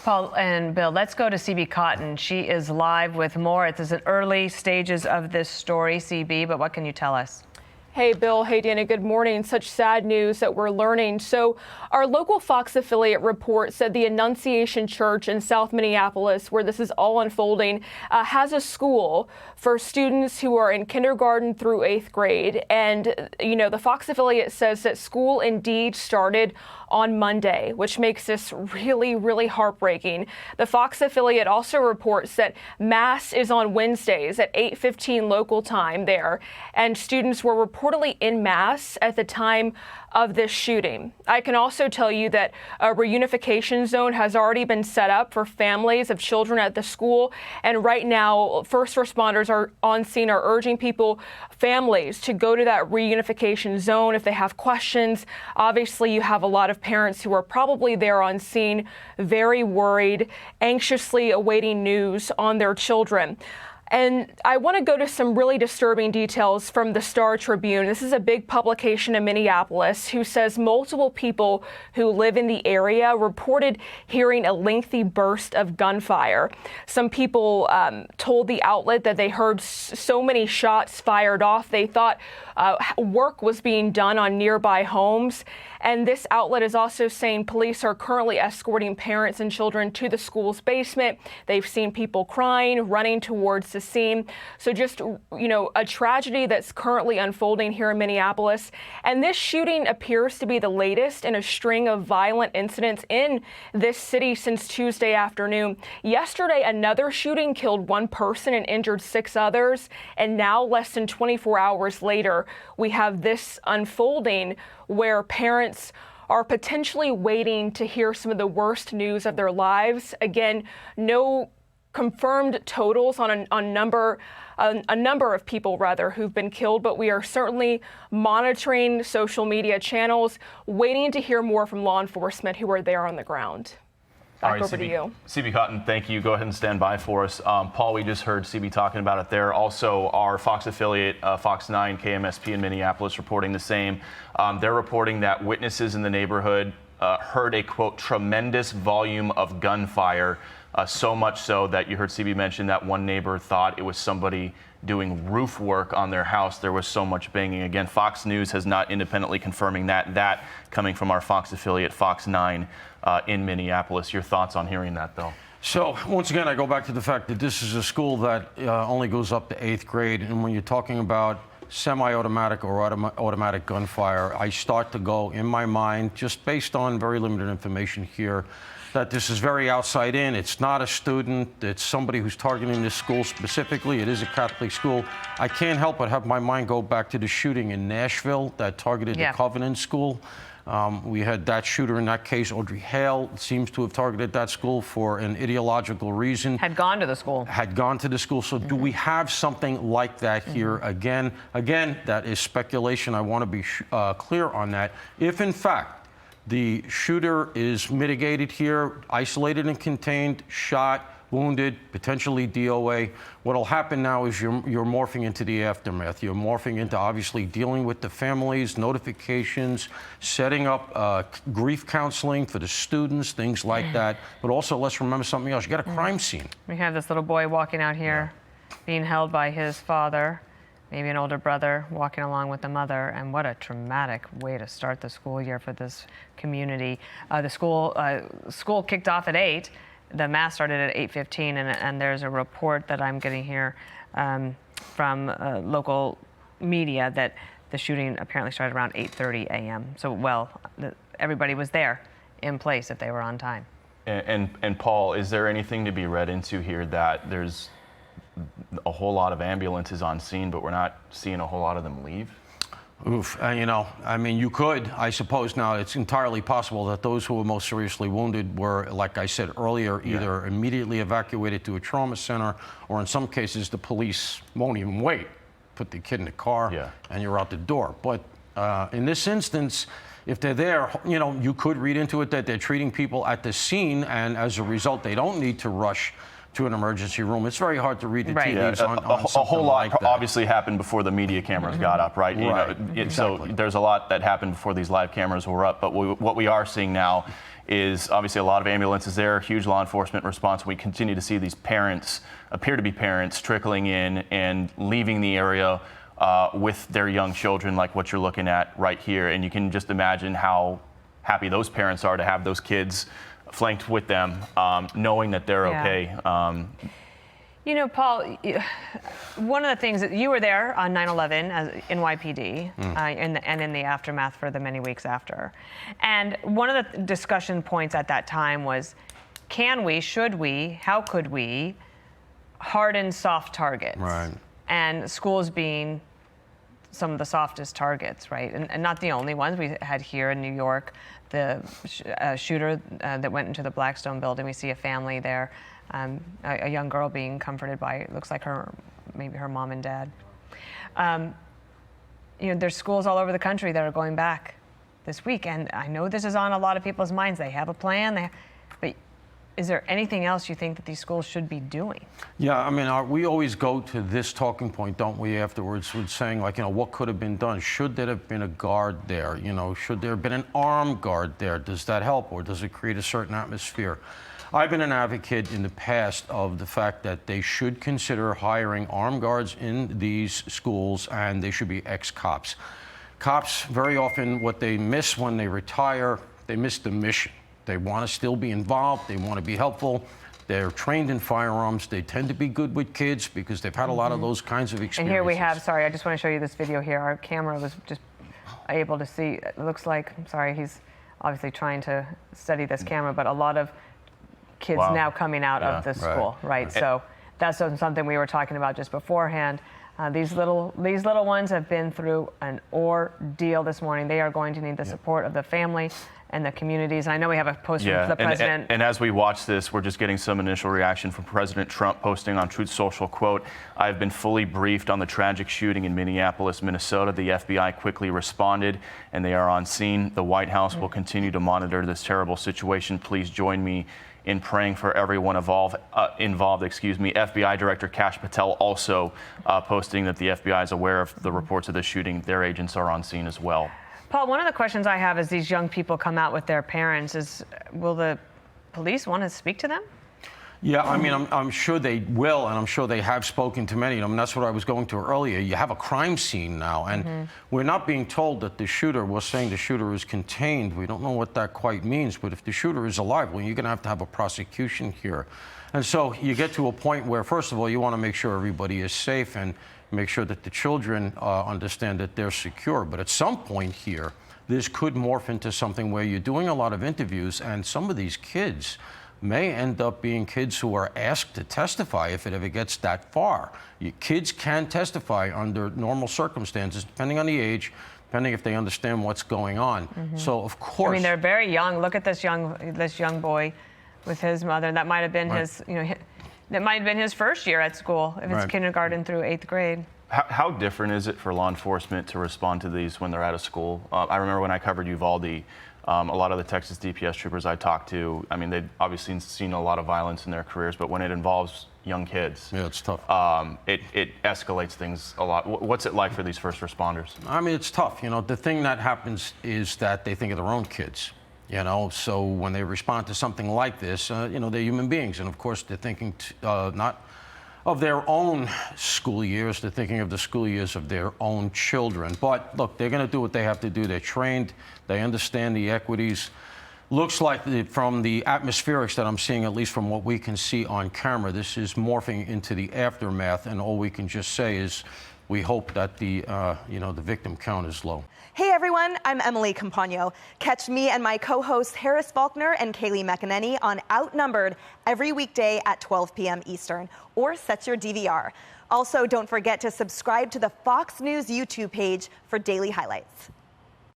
Paul and Bill, let's go to CB Cotton. She is live with more. It's in early stages of this story, CB, but what can you tell us? Hey, Bill. Hey, Dana. Good morning. Such sad news that we're learning. So our local Fox affiliate report said the Annunciation Church in South Minneapolis, where this is all unfolding, has a school for students who are in kindergarten through 8th grade. And, you know, the Fox affiliate says that school indeed started on Monday, which makes this really, really heartbreaking. The Fox affiliate also reports that Mass is on Wednesdays at 8:15 local time there, and students were reportedly in Mass at the time of this shooting. I can also tell you that a reunification zone has already been set up for families of children at the school. And right now, first responders are on scene, are urging families to go to that reunification zone if they have questions. Obviously, you have a lot of parents who are probably there on scene, very worried, anxiously awaiting news on their children. And I want to go to some really disturbing details from the Star Tribune. This is a big publication in Minneapolis who says multiple people who live in the area reported hearing a lengthy burst of gunfire. Some people told the outlet that they heard so many shots fired off, they thought work was being done on nearby homes. And this outlet is also saying police are currently escorting parents and children to the school's basement. They've seen people crying, running towards the scene. So just, you know, a tragedy that's currently unfolding here in Minneapolis. And this shooting appears to be the latest in a string of violent incidents in this city since Tuesday afternoon. Yesterday, another shooting killed one person and injured 6 others. And now, less than 24 hours later, we have this unfolding where parents are potentially waiting to hear some of the worst news of their lives. Again, no confirmed totals on a number of people rather who've been killed, but we are certainly monitoring social media channels, waiting to hear more from law enforcement who are there on the ground. Back over to you. CB Cotton, thank you. Go ahead and stand by for us. Paul, we just heard CB talking about it there. Also, our Fox affiliate, Fox 9 KMSP in Minneapolis, reporting the same. They're reporting that witnesses in the neighborhood heard a, quote, tremendous volume of gunfire, so much so that you heard CB mention that one neighbor thought it was somebody doing roof work on their house. There was so much banging. Again, Fox News has not independently confirming that. That coming from our Fox affiliate, Fox 9 in Minneapolis. Your thoughts on hearing that, though? So once again, I go back to the fact that this is a school that only goes up to 8th grade. And when you're talking about semi-automatic or automatic gunfire, I start to go in my mind, just based on very limited information here, that this is very outside in. It's not a student. It's somebody who's targeting this school specifically. It is a Catholic school. I can't help but have my mind go back to the shooting in Nashville that targeted the Covenant School. We had that shooter in that case, Audrey Hale, seems to have targeted that school for an ideological reason. Had gone to the school. Had gone to the school. So do we have something like that here again? Again, that is speculation. I want to be clear on that. If, in fact, the shooter is mitigated here, isolated and contained, shot, wounded, potentially DOA. What'll happen now is you're morphing into the aftermath. You're morphing into obviously dealing with the families, notifications, setting up grief counseling for the students, things like that. But also, let's remember something else. You got a crime scene. We have this little boy walking out here, being held by his father, maybe an older brother walking along with the mother, and what a traumatic way to start the school year for this community. The school kicked off at 8. The Mass started at 8:15, and there's a report that I'm getting here from local media that the shooting apparently started around 8:30 a.m. So, well, everybody was there in place if they were on time. And Paul, is there anything to be read into here that there's a whole lot of ambulances on scene, but we're not seeing a whole lot of them leave? Oof, you know, I mean, you could, I suppose. Now, it's entirely possible that those who were most seriously wounded were, like I said earlier, either immediately evacuated to a trauma center, or in some cases, the police won't even wait. Put the kid in the car, and you're out the door. But in this instance, if they're there, you know, you could read into it that they're treating people at the scene, and as a result, they don't need to rush to an emergency room. It's very hard to read the tea leaves on a whole lot like obviously happened before the media cameras got up, right? You know, exactly. So there's a lot that happened before these live cameras were up. But what we are seeing now is obviously a lot of ambulances there, huge law enforcement response. We continue to see these parents, appear to be parents, trickling in and leaving the area with their young children, like what you're looking at right here. And you can just imagine how happy those parents are to have those kids flanked with them, knowing that they're okay. You know, Paul, one of the things that you were there on 9/11 as NYPD and in the aftermath for the many weeks after. And one of the discussion points at that time was, can we, should we, how could we harden soft targets? Right. And schools being some of the softest targets, right? And not the only ones. We had here in New York the shooter that went into the Blackstone building. We see a family there. A young girl being comforted by, it looks like maybe her mom and dad. You know, there's schools all over the country that are going back this week, and I know this is on a lot of people's minds. They have a plan, but is there anything else you think that these schools should be doing? Yeah, I mean, we always go to this talking point, don't we, afterwards, with saying, like, you know, what could have been done? Should there have been a guard there? You know, should there have been an armed guard there? Does that help, or does it create a certain atmosphere? I've been an advocate in the past of the fact that they should consider hiring armed guards in these schools, and they should be ex-cops. Cops, very often, what they miss when they retire, they miss the mission. They want to still be involved. They want to be helpful. They're trained in firearms. They tend to be good with kids because they've had a lot of those kinds of experiences. And here we have, sorry, I just want to show you this video here. Our camera was just able to see, it looks like, sorry, he's obviously trying to study this camera, but a lot of kids now coming out of the school, right? So that's something we were talking about just beforehand. These little ones have been through an ordeal this morning. They are going to need the support of the family and the communities. And I know we have a post from the president. And as we watch this, we're just getting some initial reaction from President Trump posting on Truth Social, quote, "I've been fully briefed on the tragic shooting in Minneapolis, Minnesota. The FBI quickly responded and they are on scene. The White House will continue to monitor this terrible situation. Please join me in praying for everyone involved. FBI Director Kash Patel also posting that the FBI is aware of the reports of the shooting. Their agents are on scene as well. Paul, one of the questions I have as these young people come out with their parents is, will the police want to speak to them? Yeah, I mean, I'm sure they will, and I'm sure they have spoken to many of them. That's what I was going to earlier. You have a crime scene now, and we're not being told that the shooter, we're saying the shooter is contained. We don't know what that quite means, but if the shooter is alive, well, you're going to have a prosecution here. And so you get to a point where, first of all, you want to make sure everybody is safe and make sure that the children understand that they're secure. But at some point here, this could morph into something where you're doing a lot of interviews, and some of these kids may end up being kids who are asked to testify if it ever gets that far. Kids can testify under normal circumstances, depending on the age, depending if they understand what's going on. So, of course, I mean, they're very young. Look at this young boy with his mother. That might have been his, you know, that might have been his first year at school, if it's kindergarten through 8th grade. How different is it for law enforcement to respond to these when they're out of school? I remember when I covered Uvalde, a lot of the Texas DPS troopers I talked to, I mean, they'd obviously seen a lot of violence in their careers, but when it involves young kids, it's tough. It escalates things a lot. What's it like for these first responders? I mean, it's tough. You know, the thing that happens is that they think of their own kids. You know, so when they respond to something like this, you know, they're human beings, and of course they're thinking not of their own school years, they're thinking of the school years of their own children. But look, they're going to do what they have to do. They're trained, they understand the equities. Looks like from the atmospherics that I'm seeing, at least from what we can see on camera, this is morphing into the aftermath, and all we can just say is we hope that the victim count is low. Hey everyone, I'm Emily Campagno. Catch me and my co-hosts Harris Faulkner and Kaylee McEnany on Outnumbered every weekday at 12 p.m. Eastern, or set your DVR. Also, don't forget to subscribe to the Fox News YouTube page for daily highlights.